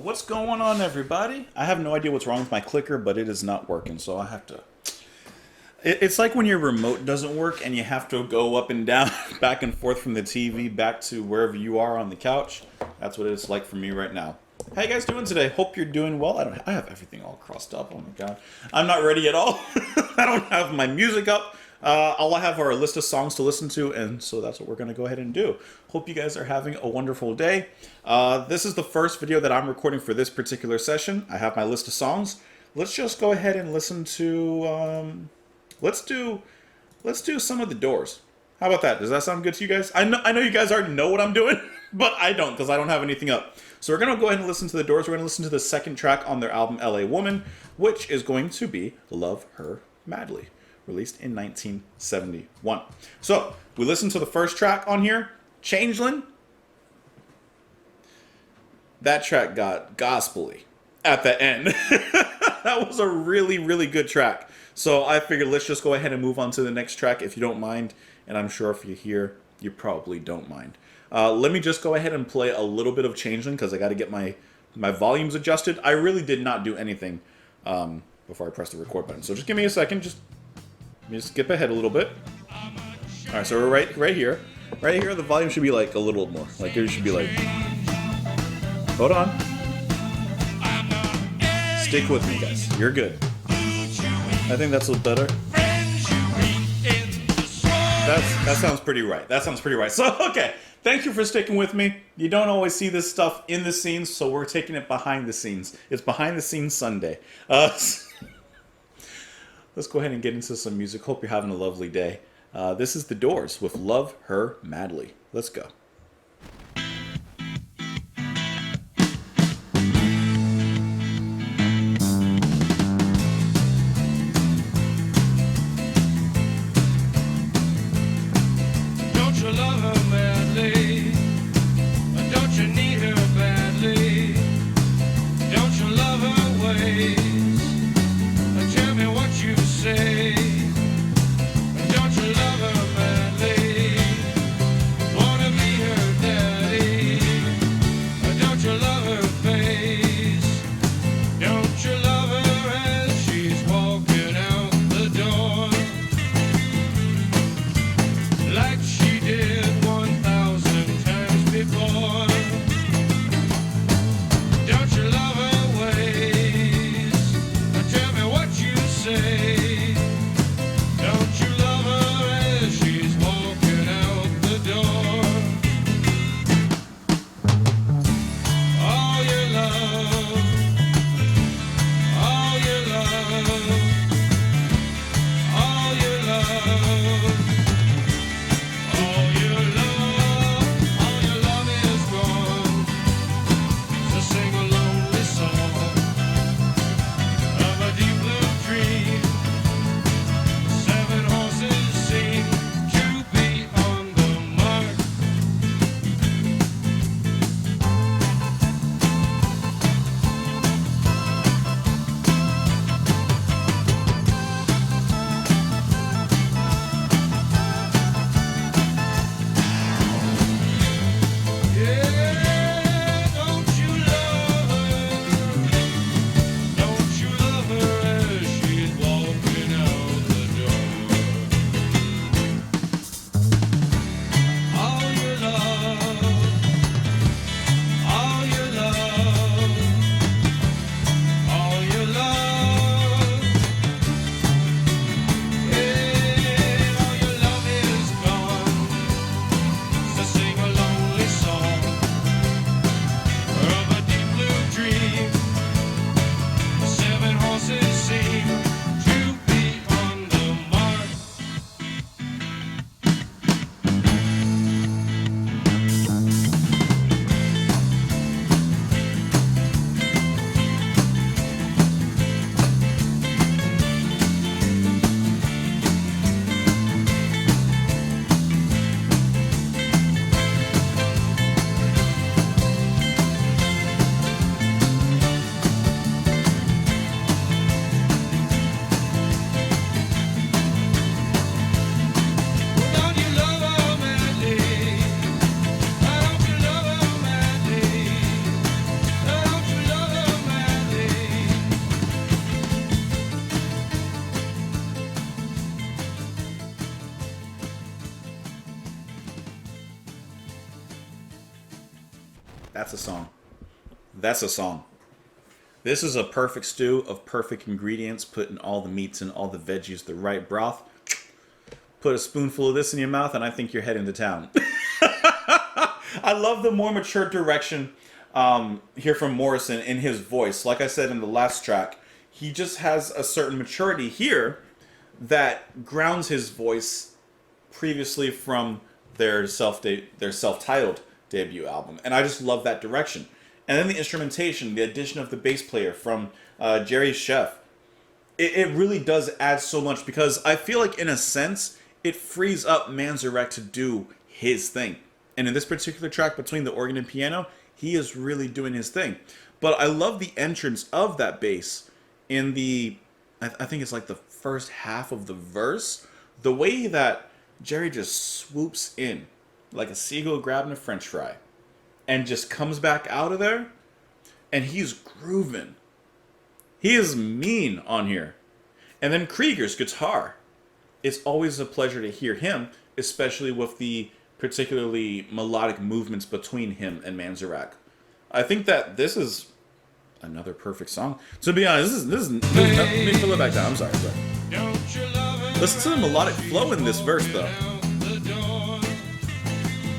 What's going on, everybody? I have no idea what's wrong with my clicker, but it is not working, so I have to... It's like when your remote doesn't work and you have to go up and down, back and forth from the TV back to wherever you are on the couch. That's what it's like for me right now. How you guys doing today? Hope you're doing well. I have everything all crossed up. Oh my god. I'm not ready at all. I don't have my music up. All I have are a list of songs to listen to, and so that's what we're going to go ahead and do. Hope you guys are having a wonderful day. This is the first video that I'm recording for this particular session. I have my list of songs. Let's just go ahead and listen to... Let's do some of The Doors. How about that? Does that sound good to you guys? I know you guys already know what I'm doing, but I don't, because I don't have anything up. So we're going to go ahead and listen to The Doors. We're going to listen to the second track on their album, LA Woman, which is going to be Love Her Madly, released in 1971. So we listened to the first track on here, Changeling. That track got gospel-y at the end. That was a really, really good track. So I figured let's just go ahead and move on to the next track if you don't mind. And I'm sure if you're here, you probably don't mind. Let me just go ahead and play a little bit of Changeling because I got to get my volumes adjusted. I really did not do anything before I press the record button. So just give me a second. Let me skip ahead a little bit. All right, so we're right here. Right here, the volume should be like a little more. Like it should be like... Hold on. Stick with me, guys. You're good. I think that's a little better. That sounds pretty right. That sounds pretty right. So, okay. Thank you for sticking with me. You don't always see this stuff in the scenes, so we're taking it behind the scenes. It's behind the scenes Sunday. Let's go ahead and get into some music. Hope you're having a lovely day. This is The Doors with Love Her Madly. Let's go. Wanna be That's a song. That's a song. This is a perfect stew of perfect ingredients, putting all the meats and all the veggies, the right broth. Put a spoonful of this in your mouth, and I think you're heading to town. I love the more mature direction here from Morrison in his voice. Like I said in the last track, he just has a certain maturity here that grounds his voice previously from their self-titled debut album. And I just love that direction. And then the instrumentation, the addition of the bass player from Jerry Scheff, it really does add so much, because I feel like in a sense it frees up Manzarek to do his thing. And in this particular track, between the organ and piano, he is really doing his thing. But I love the entrance of that bass in the, I think it's like the first half of the verse. The way that Jerry just swoops in like a seagull grabbing a french fry and just comes back out of there, and he's grooving. He is mean on here. And then Krieger's guitar. It's always a pleasure to hear him, especially with the particularly melodic movements between him and Manzarek. I think that this is another perfect song. To be honest, this is let me fill it back down. I'm sorry. Listen to the melodic flow in this verse, though.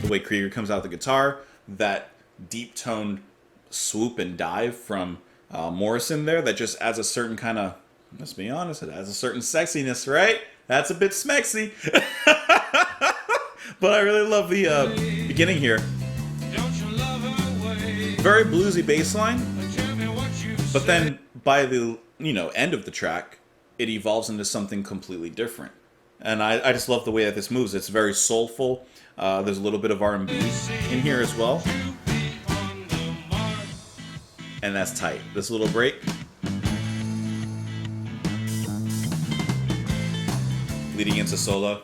The way Krieger comes out the guitar, that deep-toned swoop and dive from Morrison there, that just adds a certain kind of, let's be honest, it adds a certain sexiness, right? That's a bit smexy. But I really love the beginning here. Very bluesy bass line, but then by the end of the track, it evolves into something completely different. And I just love the way that this moves. It's very soulful. There's a little bit of R&B in here as well. And that's tight. This little break. Leading into solo,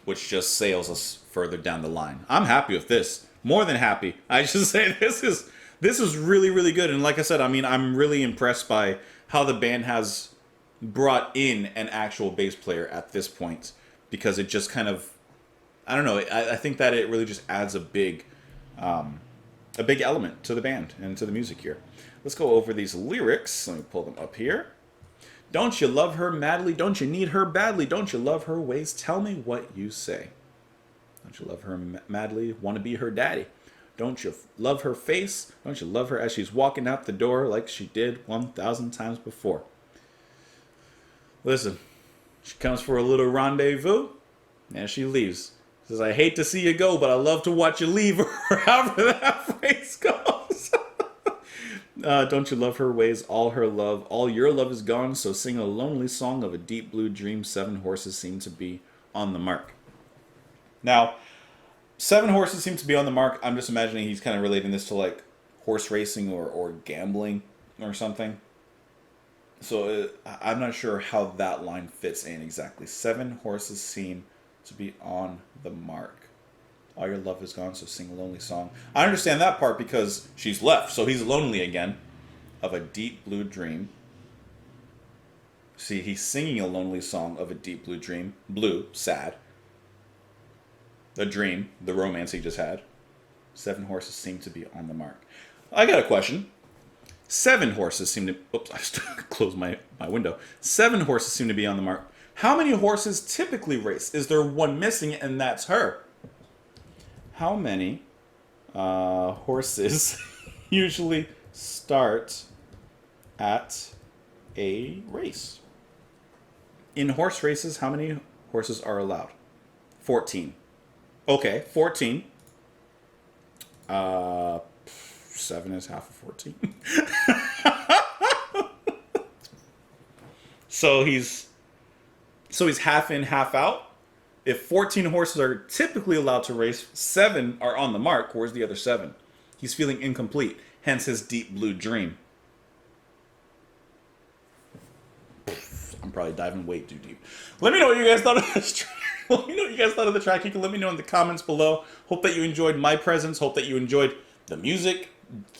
which just sails us further down the line. I'm happy with this. More than happy. I just say this is really, really good. And like I said, I mean, I'm really impressed by how the band has brought in an actual bass player at this point, because it just kind of, I don't know, I think that it really just adds a big element to the band and to the music here. Let's go over these lyrics. Let me pull them up here. Don't you love her madly? Don't you need her badly? Don't you love her ways? Tell me what you say. Don't you love her madly? Want to be her daddy? Don't you love her face? Don't you love her as she's walking out the door like she did 1,000 times before? Listen, she comes for a little rendezvous, and she leaves. Says, I hate to see you go, but I love to watch you leave, or however that phrase goes. Don't you love her ways, all her love, all your love is gone, so sing a lonely song of a deep blue dream, 7 horses seem to be on the mark. Now, 7 horses seem to be on the mark. I'm just imagining he's kind of relating this to like horse racing or gambling or something. So I'm not sure how that line fits in exactly. 7 horses seem to be on the mark. All your love is gone, so sing a lonely song. I understand that part because she's left, so he's lonely again. Of a deep blue dream. See, he's singing a lonely song of a deep blue dream. Blue, sad. The dream, the romance he just had. 7 horses seem to be on the mark. I got a question. 7 horses seem to... Oops, I just closed my window. 7 horses seem to be on the mark. How many horses typically race? Is there one missing, and that's her? How many horses usually start at a race? In horse races, how many horses are allowed? 14. Okay, 14. 7 is half of 14. So he's half in, half out. If 14 horses are typically allowed to race, 7 are on the mark. Where's the other 7? He's feeling incomplete, hence his deep blue dream. I'm probably diving way too deep. Let me know what you guys thought of this track. Let me know what you guys thought of the track. You can let me know in the comments below. Hope that you enjoyed my presence. Hope that you enjoyed the music,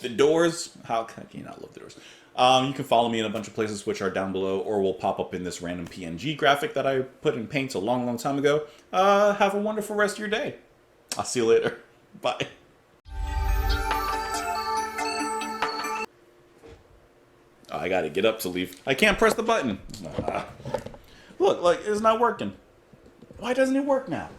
the Doors. How can you not love the Doors? You can follow me in a bunch of places which are down below or will pop up in this random PNG graphic that I put in Paint a long, long time ago. Have a wonderful rest of your day. I'll see you later. Bye. Oh, I gotta get up to leave. I can't press the button. Look, like, it's not working. Why doesn't it work now?